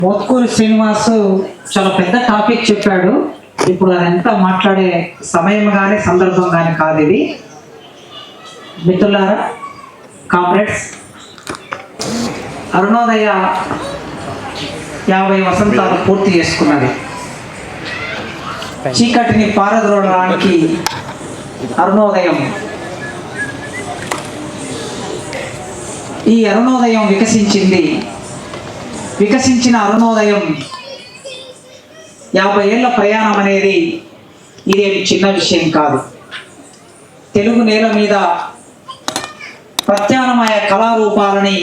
మోత్కూరి శ్రీనివాసు చాలా పెద్ద టాపిక్ చెప్పాడు. ఇప్పుడు అదంతా మాట్లాడే సమయం కానీ సందర్భం కానీ కాదు ఇది. మిత్రులారా, కామ్రేడ్స్, అరుణోదయ 50 వసంతాలు పూర్తి చేసుకున్నది. చీకటిని పారద్రోలడానికి అరుణోదయం, ఈ అరుణోదయం వికసించింది. వికసించిన అరుణోదయం 50 ఏళ్ల ప్రయాణం అనేది ఇదేమి చిన్న విషయం కాదు. తెలుగు నేల మీద ప్రత్యామ్నాయ కళారూపాలని,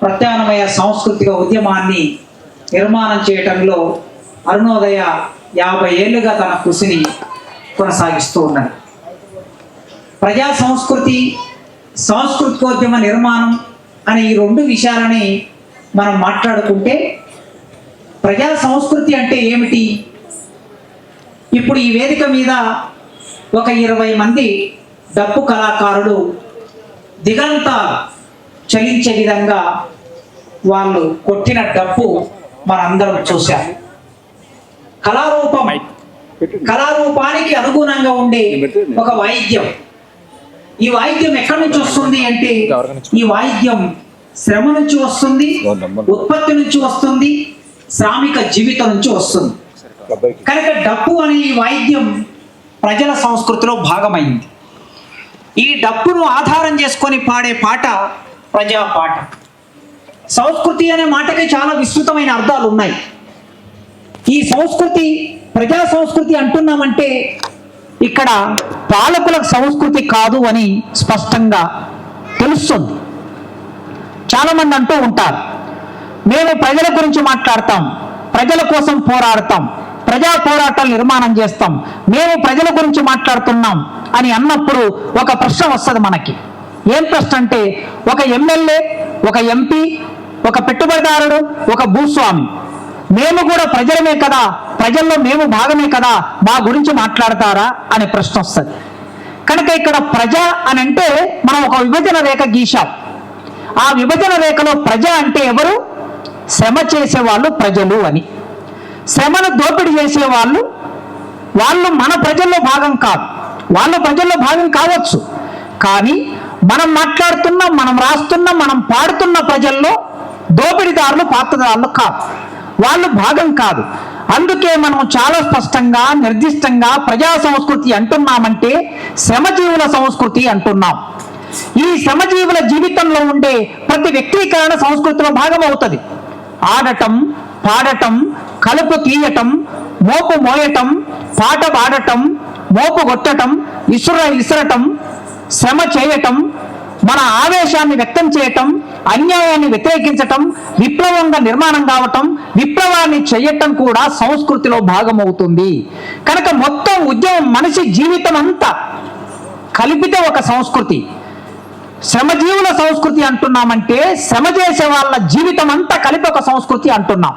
ప్రత్యామ్నాయ సాంస్కృతిక ఉద్యమాన్ని నిర్మాణం చేయటంలో అరుణోదయ 50 ఏళ్ళుగా తన కృషిని కొనసాగిస్తూ ఉన్నది. ప్రజా సంస్కృతి, సాంస్కృతికోద్యమ నిర్మాణం అనే ఈ రెండు విషయాలని మనం మాట్లాడుకుంటే, ప్రజా సంస్కృతి అంటే ఏమిటి? ఇప్పుడు ఈ వేదిక మీద ఒక 20 మంది డప్పు కళాకారులు దిగంతాలు చలించే విధంగా వాళ్ళు కొట్టిన డప్పు మనందరం చూశాం. కళారూపానికి అనుగుణంగా ఉండే ఒక వాయిద్యం. ఈ వాయిద్యం ఎక్కడి నుంచి వస్తుంది అంటే, ఈ వాయిద్యం శ్రమ నుంచి వస్తుంది, ఉత్పత్తి నుంచి వస్తుంది, శ్రామిక జీవితం నుంచి వస్తుంది. కనుక డప్పు అనే ఈ వాయిద్యం ప్రజల సంస్కృతిలో భాగమైంది. ఈ డప్పును ఆధారం చేసుకొని పాడే పాట ప్రజా పాట. సంస్కృతి అనే మాటకి చాలా విస్తృతమైన అర్థాలు ఉన్నాయి. ఈ సంస్కృతి, ప్రజా సంస్కృతి అంటున్నామంటే ఇక్కడ పాలకుల సంస్కృతి కాదు అని స్పష్టంగా తెలుస్తుంది. చాలా మంది అంటూ ఉంటారు, మేము ప్రజల గురించి మాట్లాడతాం, ప్రజల కోసం పోరాడతాం, ప్రజా పోరాటాలు నిర్మాణం చేస్తాం, మేము ప్రజల గురించి మాట్లాడుతున్నాం అని అన్నప్పుడు ఒక ప్రశ్న వస్తుంది మనకి. ఏం ప్రశ్న అంటే, ఒక ఎమ్మెల్యే, ఒక ఎంపీ, ఒక పెట్టుబడిదారుడు, ఒక భూస్వామి, మేము కూడా ప్రజలమే కదా, ప్రజల్లో మేము భాగమే కదా, మా గురించి మాట్లాడతారా అనే ప్రశ్న వస్తుంది. కనుక ఇక్కడ ప్రజ అని అంటే మనం ఒక విభజన రేఖ గీశాం. ఆ విభజన రేఖలో ప్రజ అంటే ఎవరు? శ్రమ చేసేవాళ్ళు ప్రజలు అని. శ్రమను దోపిడీ చేసేవాళ్ళు, వాళ్ళు మన ప్రజల్లో భాగం కాదు. వాళ్ళు ప్రజల్లో భాగం కావచ్చు, కానీ మనం మాట్లాడుతున్న, మనం రాస్తున్న, మనం పాడుతున్న ప్రజల్లో దోపిడీదారులు, పాత్రదారులు కాదు, వాళ్ళు భాగం కాదు. అందుకే మనం చాలా స్పష్టంగా, నిర్దిష్టంగా ప్రజా సంస్కృతి అంటున్నామంటే శ్రమజీవుల సంస్కృతి అంటున్నాం. ఈ శ్రమజీవుల జీవితంలో ఉండే ప్రతి వ్యక్తీకరణ సంస్కృతిలో భాగం అవుతుంది. ఆడటం, పాడటం, కలుపు తీయటం, మోపు మోయటం, పాట పాడటం, మోపు కొట్టటం, ఇసరటం, శ్రమ చేయటం, మన ఆవేశాన్ని వ్యక్తం చేయటం, అన్యాయాన్ని వ్యతిరేకించటం, విప్లవంగా నిర్మాణం కావటం, విప్లవాన్ని చేయటం కూడా సంస్కృతిలో భాగమవుతుంది. కనుక మొత్తం ఉద్యమం, మనిషి జీవితం అంతా కలిపితే ఒక సంస్కృతి. శ్రమజీవుల సంస్కృతి అంటున్నామంటే శ్రమ చేసే వాళ్ళ జీవితం అంతా కలిపి ఒక సంస్కృతి అంటున్నాం.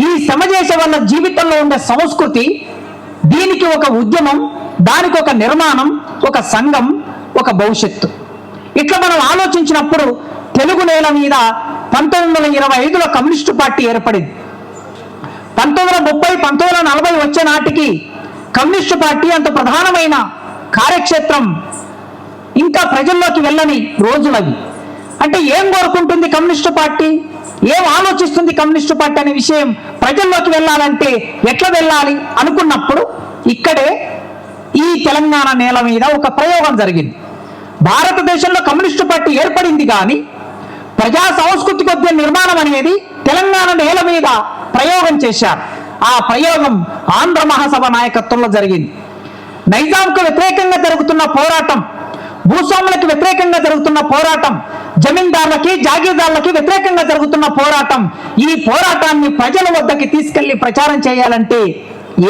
ఈ శ్రమ చేసే వాళ్ళ జీవితంలో ఉండే సంస్కృతి, దీనికి ఒక ఉద్యమం, దానికి ఒక నిర్మాణం, ఒక సంఘం, ఒక భవిష్యత్తు. ఇట్లా మనం ఆలోచించినప్పుడు తెలుగు నేల మీద 1925లో కమ్యూనిస్టు పార్టీ ఏర్పడింది. 1930, 1940 వచ్చే నాటికి కమ్యూనిస్టు పార్టీ అంత ప్రధానమైన కార్యక్షేత్రం ఇంకా ప్రజల్లోకి వెళ్ళని రోజులవి. అంటే ఏం కోరుకుంటుంది కమ్యూనిస్టు పార్టీ, ఏం ఆలోచిస్తుంది కమ్యూనిస్టు పార్టీ అనే విషయం ప్రజల్లోకి వెళ్ళాలంటే ఎట్లా వెళ్ళాలి అనుకున్నప్పుడు ఇక్కడే ఈ తెలంగాణ నేల మీద ఒక ప్రయోగం జరిగింది. భారతదేశంలో కమ్యూనిస్టు పార్టీ ఏర్పడింది, కానీ ప్రజా సాంస్కృతిక నిర్మాణం అనేది తెలంగాణ నేల మీద ప్రయోగం చేశారు. ఆ ప్రయోగం ఆంధ్ర మహాసభ నాయకత్వంలో జరిగింది. నైజాంకు వ్యతిరేకంగా జరుగుతున్న పోరాటం, భూస్వాములకు వ్యతిరేకంగా జరుగుతున్న పోరాటం, జమీందారులకి, జాగీర్దారులకి వ్యతిరేకంగా జరుగుతున్న పోరాటం, ఈ పోరాటాన్ని ప్రజల వద్దకి తీసుకెళ్లి ప్రచారం చేయాలంటే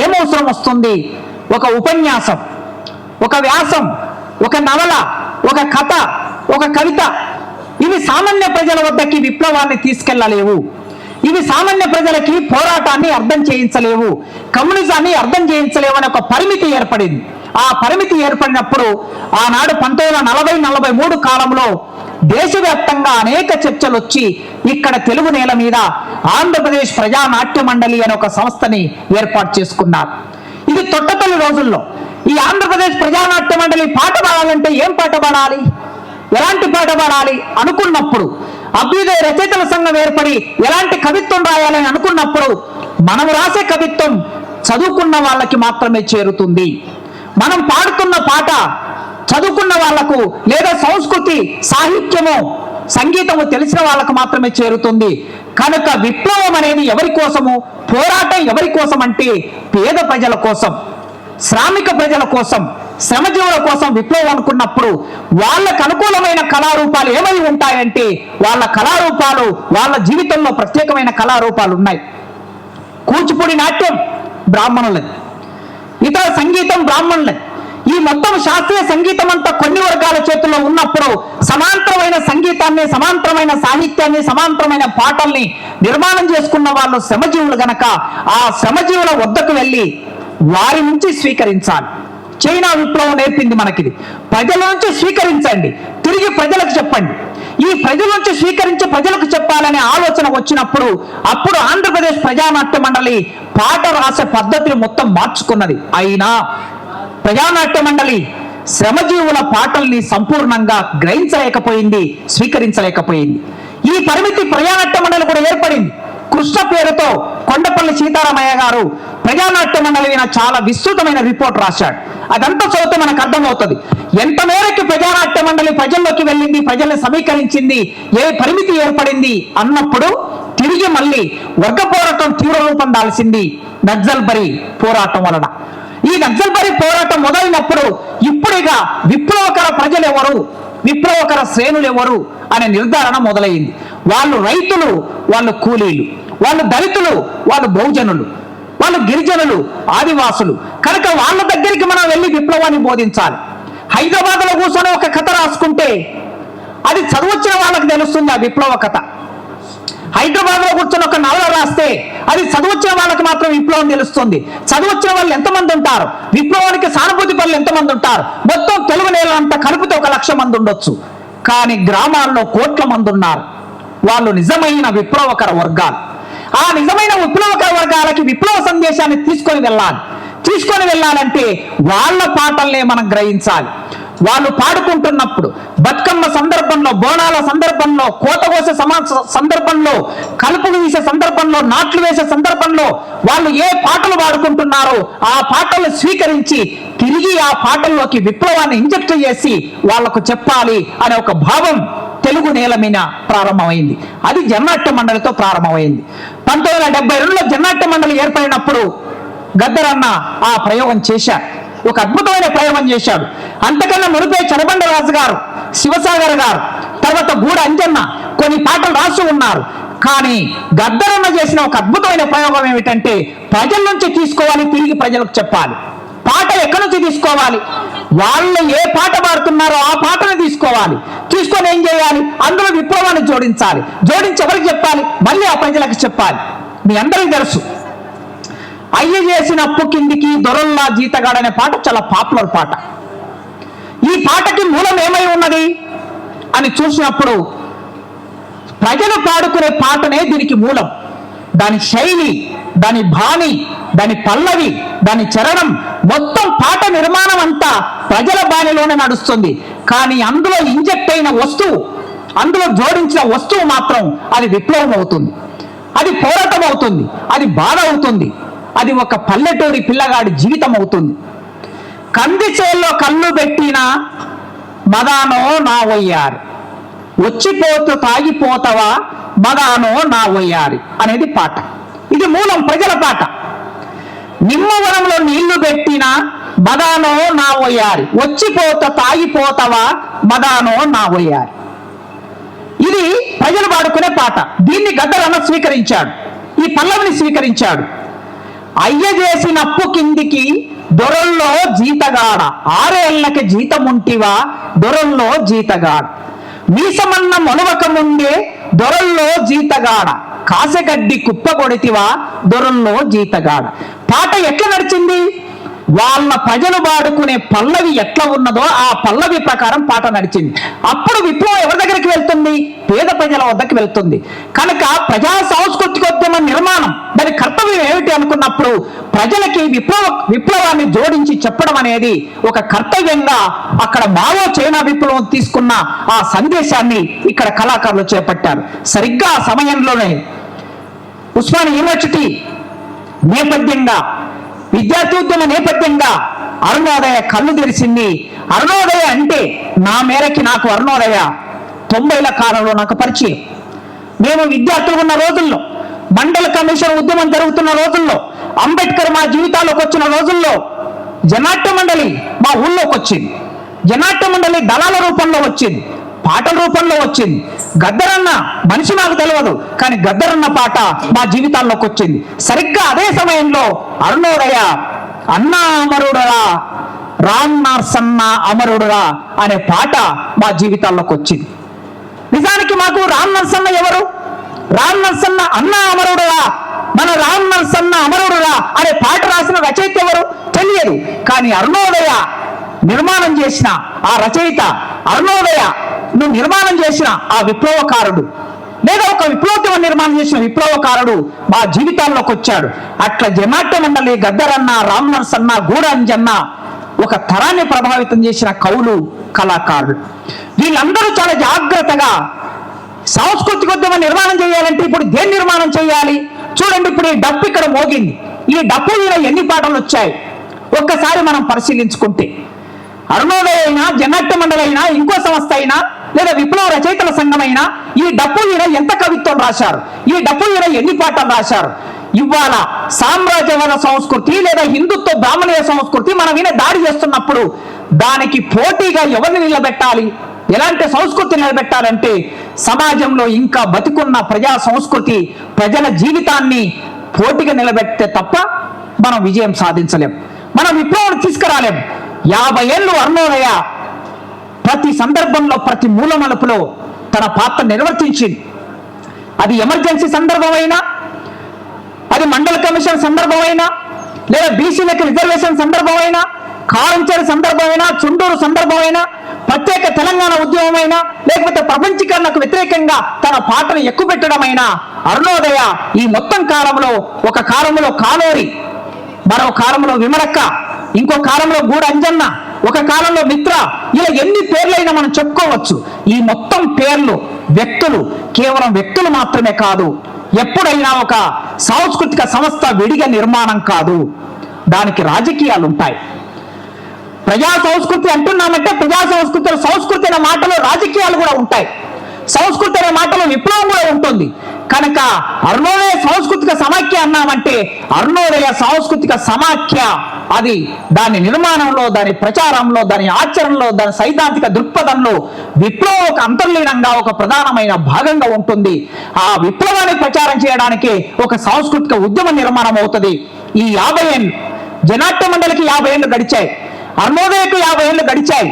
ఏమవసరం వస్తుంది? ఒక ఉపన్యాసం, ఒక వ్యాసం, ఒక నవల, ఒక కథ, ఒక కవిత. ఇవి సామాన్య ప్రజల వద్దకి విప్లవాన్ని తీసుకెళ్లలేవు. ఇవి సామాన్య ప్రజలకి పోరాటాన్ని అర్థం చేయించలేవు, కమ్యూనిజాన్ని అర్థం చేయించలేవు అనే ఒక పరిమితి ఏర్పడింది. ఆ పరిమితి ఏర్పడినప్పుడు ఆనాడు 1940-43 కాలంలో దేశవ్యాప్తంగా అనేక చర్చలు వచ్చి ఇక్కడ తెలుగు నేల మీద ఆంధ్రప్రదేశ్ ప్రజానాట్య మండలి అనే ఒక సంస్థని ఏర్పాటు చేసుకున్నారు. ఇది తొట్టతొలి రోజుల్లో ఈ ఆంధ్రప్రదేశ్ ప్రజానాట్య మండలి పాట పాడాలంటే ఏం పాట పాడాలి, ఎలాంటి పాట పాడాలి అనుకున్నప్పుడు, అభ్యుదయ రచయితల సంఘం ఏర్పడి ఎలాంటి కవిత్వం రాయాలని అనుకున్నప్పుడు, మనం రాసే కవిత్వం చదువుకున్న వాళ్ళకి మాత్రమే చేరుతుంది. మనం పాడుతున్న పాట చదువుకున్న వాళ్లకు లేదా సంస్కృతి, సాహిత్యము, సంగీతము తెలిసిన వాళ్ళకు మాత్రమే చేరుతుంది. కనుక విప్లవం అనేది ఎవరి కోసము, పోరాటం ఎవరి కోసం అంటే పేద ప్రజల కోసం, శ్రామిక ప్రజల కోసం, శ్రమజీవుల కోసం విప్లవం అనుకున్నప్పుడు వాళ్ళకు అనుకూలమైన కళారూపాలు ఏమై ఉంటాయంటే వాళ్ళ కళారూపాలు, వాళ్ళ జీవితంలో ప్రత్యేకమైన కళారూపాలు ఉన్నాయి. కూచిపూడి నాట్యం బ్రాహ్మణులది, ఇతర సంగీతం బ్రాహ్మణులది. ఈ మొత్తం శాస్త్రీయ సంగీతం అంతా కొన్ని వర్గాల చేతుల్లో ఉన్నప్పుడు సమాంతరమైన సంగీతాన్ని, సమాంతరమైన సాహిత్యాన్ని, సమాంతరమైన పాటల్ని నిర్మాణం చేసుకున్న వాళ్ళు శ్రమజీవులు గనక ఆ శ్రమజీవుల వద్దకు వెళ్ళి వారి నుంచి స్వీకరించాలి. చైనా విప్లవం నేర్పింది మనకిది. ప్రజల నుంచి స్వీకరించండి, తిరిగి ప్రజలకు చెప్పండి. ఈ ప్రజల నుంచి స్వీకరించి ప్రజలకు చెప్పాలనే ఆలోచన వచ్చినప్పుడు అప్పుడు ఆంధ్రప్రదేశ్ ప్రజానాట్య మండలి పాట రాసే పద్ధతిని మొత్తం మార్చుకున్నది. అయినా ప్రజానాట్య మండలి శ్రమజీవుల పాటల్ని సంపూర్ణంగా గ్రహించలేకపోయింది, స్వీకరించలేకపోయింది. ఈ పరిమితి ప్రజానాట్య మండలి కూడా ఏర్పడింది. కృష్ణ పేరుతో కొండపల్లి సీతారామయ్య గారు ప్రజానాట్య మండలి మీద చాలా విస్తృతమైన రిపోర్ట్ రాశాడు. అదంతా చదివితే మనకు అర్థమవుతుంది ఎంత మేరకు ప్రజానాట్య మండలి ప్రజల్లోకి వెళ్ళింది, ప్రజల్ని సమీకరించింది, ఏ పరిమితి ఏర్పడింది అన్నప్పుడు తిరిగి మళ్ళీ వర్గ పోరాటం తీవ్ర రూపం దాల్చింది నక్సల్బరీ పోరాటం వలన. ఈ నక్సల్బరీ పోరాటం మొదలైనప్పుడు ఇప్పుడుగా విప్లవకర ప్రజలు ఎవరు, విప్లవకర శ్రేణులు ఎవరు అనే నిర్ధారణ మొదలైంది. వాళ్ళు రైతులు, వాళ్ళు కూలీలు, వాళ్ళు దళితులు, వాళ్ళు బహుజనులు, వాళ్ళు గిరిజనులు, ఆదివాసులు. కనుక వాళ్ళ దగ్గరికి మనం వెళ్ళి విప్లవాన్ని బోధించాలి. హైదరాబాద్ లో కూర్చొని ఒక కథ రాసుకుంటే అది చదువొచ్చిన వాళ్ళకి తెలుస్తుంది ఆ విప్లవ కథ. హైదరాబాద్ లో కూర్చొని ఒక నవల రాస్తే అది చదువొచ్చిన వాళ్ళకి మాత్రం విప్లవం తెలుస్తుంది. చదువొచ్చిన వాళ్ళు ఎంతమంది ఉంటారు, విప్లవానికి సానుభూతి పనులు ఎంతమంది ఉంటారు, మొత్తం తెలుగు నేలంతా కలిపితే 1,00,000 మంది ఉండొచ్చు. కానీ గ్రామాల్లో కోట్ల మంది ఉన్నారు. వాళ్ళు నిజమైన విప్లవకర వర్గాలు. ఆ నిజమైన విప్లవకర వర్గాలకి విప్లవ సందేశాన్ని తీసుకొని వెళ్ళాలంటే వాళ్ళ పాటల్నే మనం గ్రహించాలి. వాళ్ళు పాడుకుంటున్నప్పుడు బతుకమ్మ సందర్భంలో, బోనాల సందర్భంలో, కోత కోసే సందర్భంలో, కలుపులు వీసే సందర్భంలో, నాట్లు వేసే సందర్భంలో వాళ్ళు ఏ పాటలు పాడుకుంటున్నారో ఆ పాటలు స్వీకరించి తిరిగి ఆ పాటల్లోకి విప్లవాన్ని ఇంజెక్ట్ చేసి వాళ్లకు చెప్పాలి అనే ఒక భావం తెలుగు నేల మీద ప్రారంభమైంది. అది జన్నాట్య మండలితో ప్రారంభమైంది. 1972లో జన్నాట్య మండలి ఏర్పడినప్పుడు గద్దరన్న ఆ ప్రయోగం చేశాడు, ఒక అద్భుతమైన ప్రయోగం చేశాడు. అంతకన్నా మునిపే చరబండ రాజు గారు, శివసాగర్ గారు, తర్వాత గూడ అంజన్న కొన్ని పాటలు రాసి ఉన్నారు. కానీ గద్దరన్న చేసిన ఒక అద్భుతమైన ప్రయోగం ఏమిటంటే ప్రజల నుంచి తీసుకోవాలి, తిరిగి ప్రజలకు చెప్పాలి. పాట ఎక్కడి నుంచి తీసుకోవాలి, వాళ్ళు ఏ పాట పాడుతున్నారో ఆ పాటను తీసుకోవాలి. తీసుకొని ఏం చేయాలి, అందులో విప్లవాన్ని జోడించాలి. జోడించి ఎవరికి చెప్పాలి, మళ్ళీ ఆ ప్రజలకు చెప్పాలి. మీ అందరికీ తెలుసు అయ్య చేసిన అప్పు కిందికి దొరల్లా జీతగాడనే పాట చాలా పాపులర్ పాట. ఈ పాటకి మూలం ఏమై ఉన్నది అని చూసినప్పుడు ప్రజలు పాడుకునే పాటనే దీనికి మూలం. దాని శైలి, దాని బాణి, దాని పల్లవి, దాని చరణం, మొత్తం పాట నిర్మాణం అంతా ప్రజల బాణిలోనే నడుస్తుంది. కానీ అందులో ఇంజెక్ట్ అయిన వస్తువు, అందులో జోడించిన వస్తువు మాత్రం అది విప్లవం అవుతుంది, అది పోరాటం అవుతుంది, అది బాధ అవుతుంది, అది ఒక పల్లెటూరి పిల్లగాడి జీవితం అవుతుంది. కంది చేల్లో కళ్ళు పెట్టిన మదానో నా వయ్యారి, వచ్చిపోతూ తాగిపోతావా మదానో నా వయ్యారి అనేది పాట. ఇది మూలం, ప్రజల పాట. నిమ్మవనంలో నీళ్లు పెట్టిన మదానో నా వయ్యారి, వచ్చిపోత తాగిపోతావా మదానో నా వయ్యారి. ఇది ప్రజలు పాడుకునే పాట. దీన్ని గద్దరన్న స్వీకరించాడు, ఈ పల్లవిని స్వీకరించాడు. అయ్య చేసిన అప్పు కిందికి దొరల్లో జీతగాడ, 6 ఏళ్లకి జీతముంటివా దొరల్లో జీతగాడ, మీసమన్న మొలవక ముందే దొరల్లో జీతగాడ, కాసగడ్డి కుప్ప కొడితివా దొరల్లో జీతగాడ. పాట ఎట్లా నడిచింది, వాళ్ళ ప్రజలు వాడుకునే పల్లవి ఎట్లా ఉన్నదో ఆ పల్లవి ప్రకారం పాట నడిచింది. అప్పుడు విప్లవం ఎవరి దగ్గరికి వెళ్తుంది? పేద ప్రజల వద్దకు వెళ్తుంది. కనుక ప్రజా సాంస్కృతికోద్యమ నిర్మాణం దాని కర్తవ్యం ఏమిటి అనుకున్నప్పుడు ప్రజలకి విప్లవాన్ని జోడించి చెప్పడం అనేది ఒక కర్తవ్యంగా అక్కడ మావో చైనా విప్లవం తీసుకున్న ఆ సందేశాన్ని ఇక్కడ కళాకారులు చేపట్టారు. సరిగ్గా ఆ సమయంలోనే ఉస్మానియా యూనివర్సిటీ నేపథ్యంగా, విద్యార్థి ఉద్యమ నేపథ్యంగా అరుణోదయ కళ్ళు తెరిచింది. అరుణోదయ అంటే నా మేరకి నాకు అరుణోదయ 90ల కాలంలో నాకు పరిచయం. మేము విద్యార్థులు ఉన్న రోజుల్లో, మండల కమిషన్ ఉద్యమం జరుగుతున్న రోజుల్లో, అంబేద్కర్ మా జీవితాల్లోకి వచ్చిన రోజుల్లో జనాట్య మండలి మా ఊళ్ళోకి వచ్చింది. జనాట్య మండలి దళాల రూపంలో వచ్చింది, పాటల రూపంలో వచ్చింది. గద్దరన్న మనిషి నాకు తెలియదు, కానీ గద్దరన్న పాట మా జీవితాల్లోకి వచ్చింది. సరిగ్గా అదే సమయంలో అరుణోదయ అన్నా అమరుడురా, రామ్ నరసన్న అమరుడురా అనే పాట మా జీవితాల్లోకి వచ్చింది. నిజానికి మాకు రామ్ నరసన్న ఎవరు? రామ్ నరసన్న అన్నా అమరుడురా, మన రామ్ నరసన్న అమరుడురా అనే పాట రాసిన రచయిత ఎవరు తెలియదు. కానీ అరుణోదయ నిర్మాణం చేసిన ఆ రచయిత, అరుణోదయ నువ్వు నిర్మాణం చేసిన ఆ విప్లవకారుడు, లేదా ఒక విప్లవోద్యమం నిర్మాణం చేసిన విప్లవకారుడు మా జీవితాల్లోకి వచ్చాడు. అట్లా జనాట్య మండలి, గద్దరన్న, రామ్ నరసన్న, గూడంజన్న ఒక తరాన్ని ప్రభావితం చేసిన కవులు, కళాకారులు. వీళ్ళందరూ చాలా జాగ్రత్తగా సాంస్కృతికోద్యమం నిర్మాణం చేయాలంటే ఇప్పుడు దేని నిర్మాణం చేయాలి? చూడండి, ఇప్పుడు ఈ డప్పు ఇక్కడ మోగింది. ఈ డప్పు మీద ఎన్ని పాటలు వచ్చాయి ఒక్కసారి మనం పరిశీలించుకుంటే, అరుణోదయ అయినా, జనాట్య మండలి అయినా, ఇంకో సంస్థ అయినా, లేదా విప్లవ రచయితల సంఘం అయినా ఈ డప్పు మీద ఎంత కవిత్వం రాశారు? ఈ డప్పు మీద ఎన్ని పాటలు రాశారు? ఇవాళ సామ్రాజ్యవాద సంస్కృతి లేదా హిందుత్వ బ్రాహ్మణీయ సంస్కృతి మన మీద దాడి చేస్తున్నప్పుడు దానికి పోటీగా ఎవరిని నిలబెట్టాలి? ఎలాంటి సంస్కృతి నిలబెట్టాలంటే సమాజంలో ఇంకా బతికున్న ప్రజా సంస్కృతి, ప్రజల జీవితాన్ని పోటీగా నిలబెడితే తప్ప మనం విజయం సాధించలేం, మనం విప్లవం తీసుకురాలేం. 50 ఏళ్ళు అరుణోదయ ప్రతి సందర్భంలో, ప్రతి మూలమలుపులో తన పాత్ర నిర్వర్తించింది. అది ఎమర్జెన్సీ సందర్భమైనా, అది మండల కమిషన్ సందర్భమైనా, లేదా బీసీలకు రిజర్వేషన్ సందర్భమైనా, కారంచేరు సందర్భమైనా, చుండూరు సందర్భమైనా, ప్రత్యేక తెలంగాణ ఉద్యమమైనా, లేకపోతే ప్రపంచీకరణకు వ్యతిరేకంగా తన పాటను ఎక్కుపెట్టడమైనా అరుణోదయ ఈ మొత్తం కాలంలో, ఒక కాలంలో కాలోరి, మరో కాలంలో విమరక్క, ఇంకో కాలంలో గూడంజన్న, ఒక కాలంలో మిత్ర, ఇలా ఎన్ని పేర్లైనా మనం చెప్పుకోవచ్చు. ఈ మొత్తం పేర్లు వ్యక్తులు, కేవలం వ్యక్తులు మాత్రమే కాదు. ఎప్పుడైనా ఒక సాంస్కృతిక సంస్థ విడిగా నిర్మాణం కాదు, దానికి రాజకీయాలు ఉంటాయి. ప్రజా సంస్కృతి అంటున్నామంటే ప్రజా సంస్కృతి అనే మాటలో రాజకీయాలు కూడా ఉంటాయి, సంస్కృతి అనే మాటలో విప్లవం కూడా ఉంటుంది. కనుక అరుణోదయ సాంస్కృతిక సమాఖ్య అన్నామంటే అరుణోదయ సాంస్కృతిక సమాఖ్య అది దాని నిర్మాణంలో, దాని ప్రచారంలో, దాని ఆచరణలో, దాని సైద్ధాంతిక దృక్పథంలో విప్లవం ఒక అంతర్లీనంగా, ఒక ప్రధానమైన భాగంగా ఉంటుంది. ఆ విప్లవాన్ని ప్రచారం చేయడానికి ఒక సాంస్కృతిక ఉద్యమ నిర్మాణం అవుతుంది. ఈ 50 ఏళ్ళు జనాట్య మండలికి 50 ఏళ్ళు గడిచాయి, అరుణోదయకు 50 ఏళ్ళు గడిచాయి.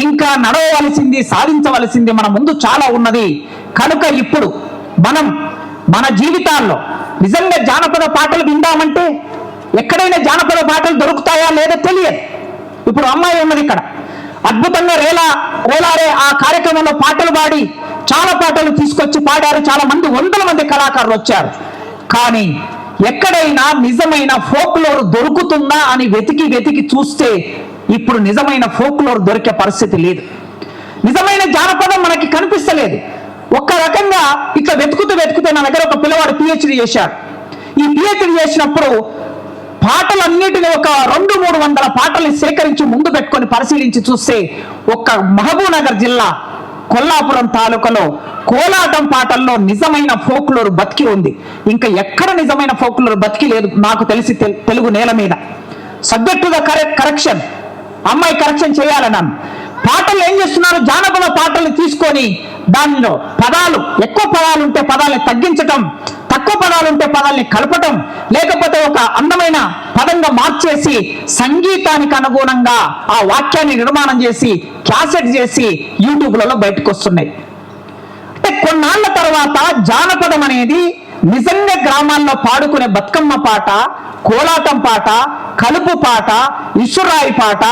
ఇంకా నడవవలసింది, సాధించవలసింది మన ముందు చాలా ఉన్నది. కనుక ఇప్పుడు మనం మన జీవితాల్లో నిజంగా జానపద పాటలు విందామంటే ఎక్కడైనా జానపద పాటలు దొరుకుతాయా లేదో తెలియదు. ఇప్పుడు అమ్మాయి ఉన్నది ఇక్కడ, అద్భుతంగా రేలారే ఆ కార్యక్రమంలో పాటలు పాడి చాలా పాటలు తీసుకొచ్చి పాడారు. చాలా మంది, 100 మంది కళాకారులు వచ్చారు. కానీ ఎక్కడైనా నిజమైన ఫోక్లోర్ దొరుకుతుందా అని వెతికి చూస్తే ఇప్పుడు నిజమైన ఫోక్లోర్ దొరికే పరిస్థితి లేదు. నిజమైన జానపదం మనకి కనిపిస్తలేదు. ఒక్క రకంగా ఇట్లా వెతుకుతూ నా దగ్గర ఒక పిల్లవాడు పిహెచ్డి చేశాడు. ఈ పిహెచ్డి చేసినప్పుడు పాటలన్నిటిని ఒక 200-300 పాటల్ని సేకరించి ముందు పెట్టుకొని పరిశీలించి చూస్తే ఒక్క మహబూబ్నగర్ జిల్లా కొల్లాపురం తాలూకాలో కోలాటం పాటల్లో నిజమైన ఫోక్లోర్ బతికి ఉంది. ఇంకా ఎక్కడ నిజమైన ఫోక్లోర్ బతికి లేదు నాకు తెలిసి తెలుగు నేల మీద. సబ్జెక్ట్ టు ద కరెక్షన్, అమ్మాయి కరెక్షన్ చేయాలన్నాను. పాటలు ఏం చేస్తున్నారు? జానపద పాటలు తీసుకొని దానిలో పదాలు, ఎక్కువ పదాలు ఉంటే పదాలని తగ్గించటం, తక్కువ పదాలు ఉంటే పదాలని కలపటం, లేకపోతే ఒక అందమైన పదంగా మార్చేసి సంగీతానికి అనుగుణంగా ఆ వాక్యాన్ని నిర్మాణం చేసి క్యాసెట్ చేసి యూట్యూబ్లలో బయటకు వస్తున్నాయి. అంటే కొన్నాళ్ళ తర్వాత జానపదం అనేది నిజంగా గ్రామాల్లో పాడుకునే బతుకమ్మ పాట, కోలాటం పాట, కలుపు పాట, ఇసురాయి పాట,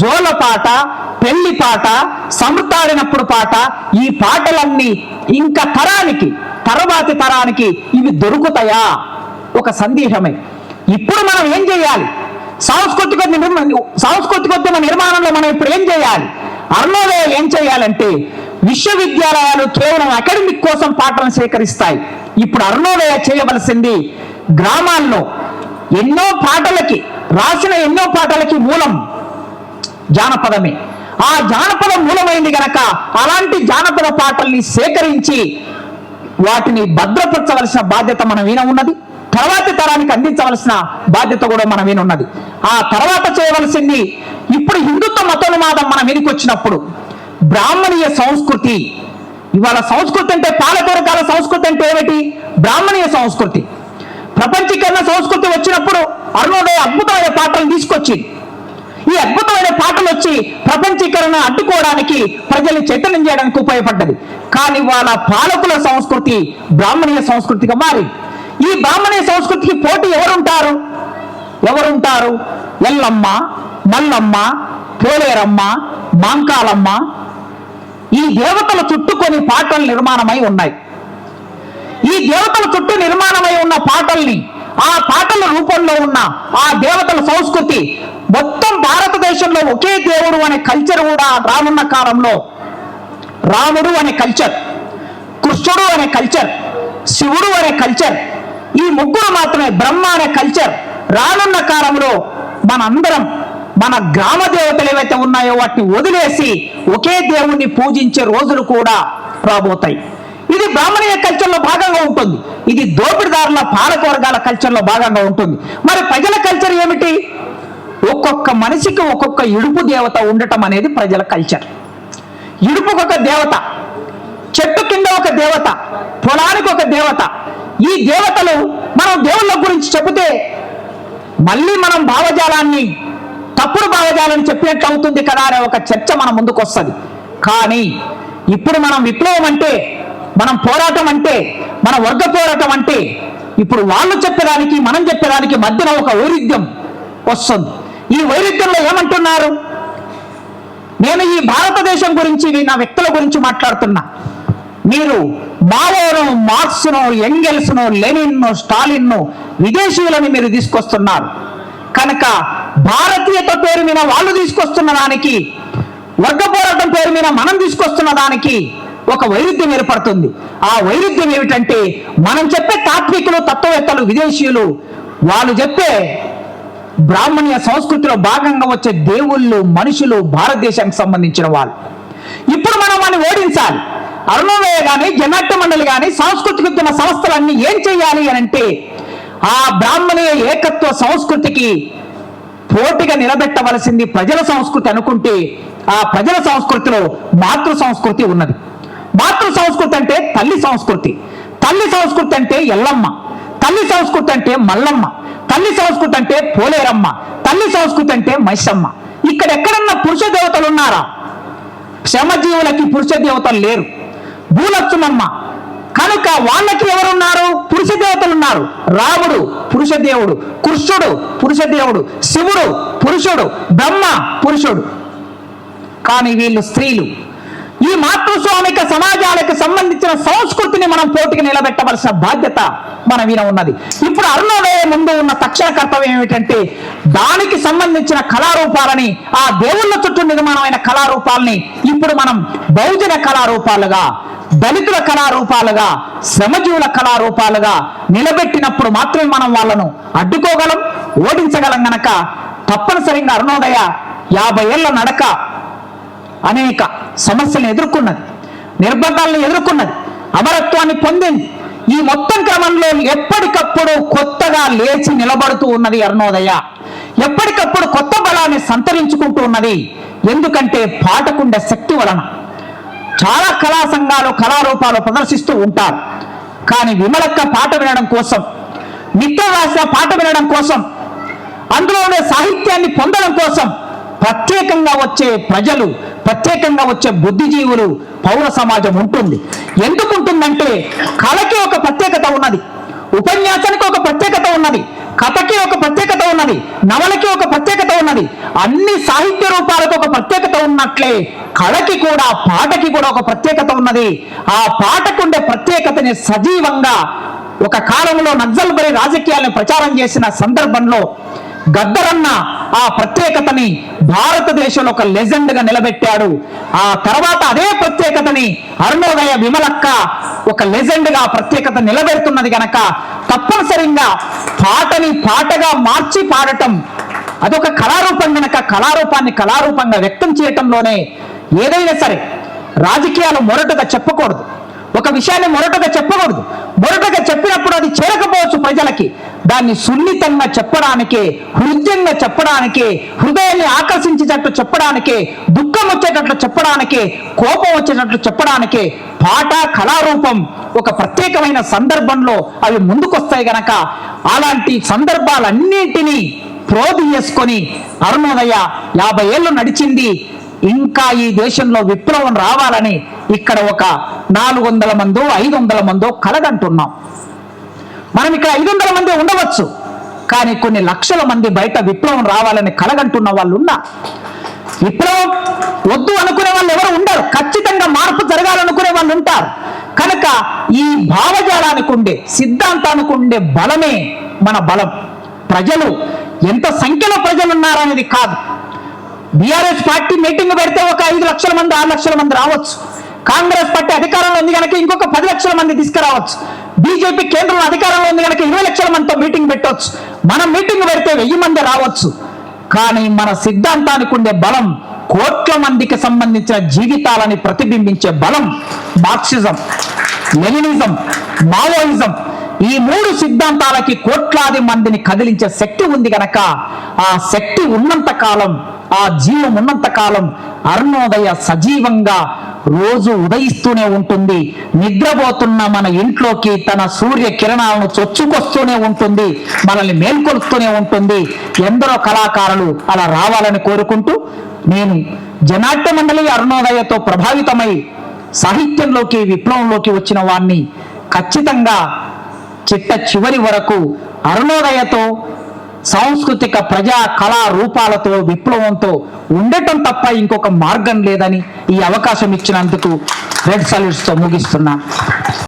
జోల పాట, పెళ్లి పాట, సమృతాడినప్పుడు పాట, ఈ పాటలన్నీ ఇంకా తర్వాతి తరానికి ఇవి దొరుకుతాయా? ఒక సందేహమే. ఇప్పుడు మనం ఏం చేయాలి? సాంస్కృతికోద్యమ నిర్మాణంలో మనం ఇప్పుడు ఏం చేయాలి? అరుణోదయ ఏం చేయాలంటే, విశ్వవిద్యాలయాలు కేవలం అకాడమిక్ కోసం పాటలను సేకరిస్తాయి. ఇప్పుడు అరుణోదయ చేయవలసింది గ్రామాల్లో రాసిన ఎన్నో పాటలకి మూలం జానపదమే. ఆ జానపదం మూలమైంది గనక అలాంటి జానపద పాటల్ని సేకరించి వాటిని భద్రపరచవలసిన బాధ్యత మన మీద ఉన్నది. తర్వాతి తరానికి అందించవలసిన బాధ్యత కూడా మన మీద ఉన్నది. ఆ తర్వాత చేయవలసింది, ఇప్పుడు హిందుత్వ మతోన్మాదం మన మీదకి వచ్చినప్పుడు బ్రాహ్మణీయ సంస్కృతి, ఇవాళ సంస్కృతి అంటే పాలకవర్గాల సంస్కృతి అంటే ఏమిటి? బ్రాహ్మణీయ సంస్కృతి. ప్రపంచీకరణ సంస్కృతి వచ్చినప్పుడు అరుణోదయ అద్భుతమైన పాటలు తీసుకొచ్చింది. ఈ అద్భుతమైన పాటలు వచ్చి ప్రపంచీకరణ అడ్డుకోవడానికి, ప్రజల్ని చైతన్యం చేయడానికి ఉపయోగపడ్డది. కానీ వాళ్ళ పాలకుల సంస్కృతి బ్రాహ్మణీయ సంస్కృతిగా మారింది. ఈ బ్రాహ్మణీయ సంస్కృతికి పోటీ ఎవరుంటారు? ఎల్లమ్మ, మల్లమ్మ, పోలేరమ్మ, మాంకాలమ్మ, ఈ దేవతల చుట్టూ కొన్ని పాటలు నిర్మాణమై ఉన్నాయి. ఈ దేవతల చుట్టూ నిర్మాణమై ఉన్న పాటల్ని, ఆ పాటల రూపంలో ఉన్న ఆ దేవతల సంస్కృతి మొత్తం భారతదేశంలో ఒకే దేవుడు అనే కల్చర్ కూడా రానున్న కాలంలో, రాముడు అనే కల్చర్, కృష్ణుడు అనే కల్చర్, శివుడు అనే కల్చర్, ఈ ముగ్గురు మాత్రమే బ్రహ్మ అనే కల్చర్ రానున్న కాలంలో మనందరం మన గ్రామ దేవతలు ఏవైతే ఉన్నాయో వాటిని వదిలేసి ఒకే దేవుణ్ణి పూజించే రోజులు కూడా రాబోతాయి. ఇది బ్రాహ్మణీయ కల్చర్లో భాగంగా ఉంటుంది. ఇది దోపిడిదారుల పాలకవర్గాల కల్చర్లో భాగంగా ఉంటుంది. మరి ప్రజల కల్చర్ ఏమిటి? ఒక్కొక్క మనిషికి ఒక్కొక్క ఇడుపు దేవత ఉండటం అనేది ప్రజల కల్చర్. ఇడుపుకు ఒక దేవత, చెట్టు కింద ఒక దేవత, పొలానికి ఒక దేవత. ఈ దేవతలు మనం దేవుళ్ళ గురించి చెబితే మళ్ళీ మనం తప్పుడు భావజాలాన్ని చెప్పినట్టు అవుతుంది కదా అనే ఒక చర్చ మన ముందుకు వస్తుంది. కానీ ఇప్పుడు మనం విప్లవం అంటే, మనం పోరాటం అంటే, మన వర్గ పోరాటం అంటే, ఇప్పుడు వాళ్ళు చెప్పేదానికి మనం చెప్పేదానికి మధ్యన ఒక వైరుధ్యం వస్తుంది. ఈ వైరుధ్యంలో ఏమంటున్నారు? నేను ఈ భారతదేశం గురించి, నా వ్యక్తుల గురించి మాట్లాడుతున్నా. మీరు మావోను, మార్క్స్ను, ఎంగెల్స్ను, లెనిన్ను, స్టాలిన్ను, విదేశీయులను మీరు తీసుకొస్తున్నారు కనుక భారతీయత పేరు మీద వాళ్ళు తీసుకొస్తున్న దానికి, వర్గ పోరాటం పేరు మీద మనం తీసుకొస్తున్న దానికి ఒక వైరుధ్యం ఏర్పడుతుంది. ఆ వైరుధ్యం ఏమిటంటే, మనం చెప్పే తాత్వికులు, తత్వవేత్తలు, విదేశీయులు వాళ్ళు చెప్పే బ్రాహ్మణీయ సంస్కృతిలో భాగంగా వచ్చే దేవుళ్ళు, మనుషులు భారతదేశానికి సంబంధించిన వాళ్ళు. ఇప్పుడు మనం వాడిని ఓడించాలి. అరుణోదయ కానీ, జనాట్య మండలి కానీ, సాంస్కృతిక ఉద్యమ సంస్థలన్నీ ఏం చేయాలి అని అంటే, ఆ బ్రాహ్మణీయ ఏకత్వ సంస్కృతికి పోటీగా నిలబెట్టవలసింది ప్రజల సంస్కృతి అనుకుంటే, ఆ ప్రజల సంస్కృతిలో మాతృ సంస్కృతి ఉన్నది. మాతృ సంస్కృతి అంటే తల్లి సంస్కృతి, తల్లి సంస్కృతి అంటే ఎల్లమ్మ, తల్లి సంస్కృతి అంటే మల్లమ్మ, తల్లి సంస్కృతి అంటే పోలేరమ్మ, తల్లి సంస్కృతి అంటే మైసమ్మ. ఇక్కడ ఎక్కడన్నా పురుష దేవతలు ఉన్నారా? శ్రమజీవులకి పురుష దేవతలు లేరు. భూలక్ష్మమ్మ కనుక వాళ్ళకి ఎవరున్నారు? పురుష దేవతలు ఉన్నారు. రాముడు పురుష దేవుడు, కృష్ణుడు పురుష దేవుడు, శివుడు పురుషుడు, బ్రహ్మ పురుషుడు. కానీ వీళ్ళు స్త్రీలు. ఈ మాతృస్వామిక సమాజాలకు సంబంధించిన సంస్కృతిని మనం పోటీకి నిలబెట్టవలసిన బాధ్యత మన మీద ఉన్నది. ఇప్పుడు అరుణోదయ ముందు ఉన్న తక్షణ కర్తవ్యం ఏమిటంటే, దానికి సంబంధించిన కళారూపాలని, ఆ దేవుళ్ళ చుట్టూ నిర్మాణమైన కళారూపాలని ఇప్పుడు మనం బహుజన కళారూపాలుగా, దళితుల కళారూపాలుగా, శ్రమజీవుల కళారూపాలుగా నిలబెట్టినప్పుడు మాత్రమే మనం వాళ్ళను అడ్డుకోగలం, ఓడించగలం. గనక తప్పనిసరిగా అరుణోదయ 50 ఏళ్ల నడక అనేక సమస్యలను ఎదుర్కొన్నది, నిర్బంధాలను ఎదుర్కొన్నది, అమరత్వాన్ని పొందింది. ఈ మొత్తం క్రమంలో ఎప్పటికప్పుడు కొత్తగా లేచి నిలబడుతూ ఉన్నది అరుణోదయ. ఎప్పటికప్పుడు కొత్త బలాన్ని సంతరించుకుంటూ ఉన్నది. ఎందుకంటే పాటకుండే శక్తి వలన. చాలా కళా సంఘాలు కళారూపాలు ప్రదర్శిస్తూ ఉంటారు. కానీ విమలక్క పాట వినడం కోసం, నిత్యవాస పాట వినడం కోసం, అందులో ఉండే సాహిత్యాన్ని పొందడం కోసం ప్రత్యేకంగా వచ్చే ప్రత్యేకంగా వచ్చే బుద్ధిజీవులు పౌర సమాజం ఉంటుంది. ఎందుకు ఉంటుందంటే కళకి ఒక ప్రత్యేకత ఉన్నది, ఉపన్యాసానికి ఒక ప్రత్యేకత ఉన్నది, కథకి ఒక ప్రత్యేకత ఉన్నది, నవలకి ఒక ప్రత్యేకత ఉన్నది. అన్ని సాహిత్య రూపాలకు ఒక ప్రత్యేకత ఉన్నట్లే కళకి కూడా, పాటకి కూడా ఒక ప్రత్యేకత ఉన్నది. ఆ పాటకుండే ప్రత్యేకతని సజీవంగా ఒక కాలంలో నక్సల్బరీ రాజకీయాలను ప్రచారం చేసిన సందర్భంలో గద్దరన్న ఆ ప్రత్యేకతని భారతదేశంలో ఒక లెజెండ్ గా నిలబెట్టాడు. ఆ తర్వాత అదే ప్రత్యేకతని అరుణోదయ విమలక్క ఒక లెజెండ్ గా ప్రత్యేకత నిలబెడుతున్నది గనక తప్పనిసరిగా పాటని పాటగా మార్చి పాడటం అదొక కళారూపం గనక కళారూపాన్ని కళారూపంగా వ్యక్తం చేయటంలోనే ఏదైనా సరే రాజకీయాలు మొరటగా చెప్పకూడదు, ఒక విషయాన్ని మొరటగా చెప్పకూడదు. మొరటగా చెప్పినప్పుడు అది చేరకపోవచ్చు ప్రజలకి. దాన్ని సున్నితంగా చెప్పడానికే, హృదయంగా చెప్పడానికే, హృదయాన్ని ఆకర్షించేటట్లు చెప్పడానికే, దుఃఖం వచ్చేటట్లు చెప్పడానికే, కోపం వచ్చేటట్లు చెప్పడానికే పాట కళారూపం ఒక ప్రత్యేకమైన సందర్భంలో అవి ముందుకొస్తాయి గనక అలాంటి సందర్భాలన్నింటినీ ప్రోధి చేసుకొని అరుణోదయ 50 ఏళ్ళు నడిచింది. ఇంకా ఈ దేశంలో విప్లవం రావాలని ఇక్కడ ఒక 400 మందో 500 మందో కలగంటున్నాం. మనం ఇక్కడ 500 మంది ఉండవచ్చు, కానీ కొన్ని లక్షల మంది బయట విప్లవం రావాలని కలగంటున్న వాళ్ళు ఉన్నారు. విప్లవం వద్దు అనుకునే వాళ్ళు ఎవరు ఉండరు, ఖచ్చితంగా మార్పు జరగాలనుకునే వాళ్ళు ఉంటారు. కనుక ఈ భావజాలానికి ఉండే, సిద్ధాంతానికి ఉండే బలమే మన బలం. ప్రజలు ఎంత సంఖ్యలో ప్రజలు ఉన్నారనేది కాదు. బీఆర్ఎస్ పార్టీ మీటింగ్ పెడితే ఒక 5 లక్షల మంది 6 లక్షల మంది రావచ్చు. కాంగ్రెస్ పార్టీ అధికారంలో ఉంది కనుక ఇంకొక 10 లక్షల మంది తీసుకురావచ్చు. బీజేపీ కేంద్రంలో అధికారంలో ఉంది కనుక 20 లక్షల మందితో మీటింగ్ పెట్టవచ్చు. మనం మీటింగ్ పెడితే 1000 మంది రావచ్చు. కానీ మన సిద్ధాంతానికి ఉండే బలం, కోట్ల మందికి సంబంధించిన జీవితాలని ప్రతిబింబించే బలం మార్క్సిజం, లెనినిజం, మావోయిజం. ఈ 3 సిద్ధాంతాలకి కోట్లాది మందిని కదిలించే శక్తి ఉంది గనక ఆ శక్తి ఉన్నంత కాలం, ఆ జీవం ఉన్నంత కాలం అరుణోదయ సజీవంగా రోజు ఉదయిస్తూనే ఉంటుంది. నిద్రపోతున్న మన ఇంట్లోకి తన సూర్య కిరణాలను చొచ్చుకొస్తూనే ఉంటుంది, మనల్ని మేల్కొలుస్తూనే ఉంటుంది. ఎందరో కళాకారులు అలా రావాలని కోరుకుంటూ నేను జనాట్య మండలి అరుణోదయతో ప్రభావితమై సాహిత్యంలోకి విప్లవంలోకి వచ్చిన వాణ్ణి ఖచ్చితంగా చిట్ట చివరి వరకు అరుణోదయతో సాంస్కృతిక ప్రజా కళా రూపాలతో విప్లవంతో ఉండటం తప్ప ఇంకొక మార్గం లేదని ఈ అవకాశం ఇచ్చినందుకు రెడ్ సాల్యూట్స్తో ముగిస్తున్నాను.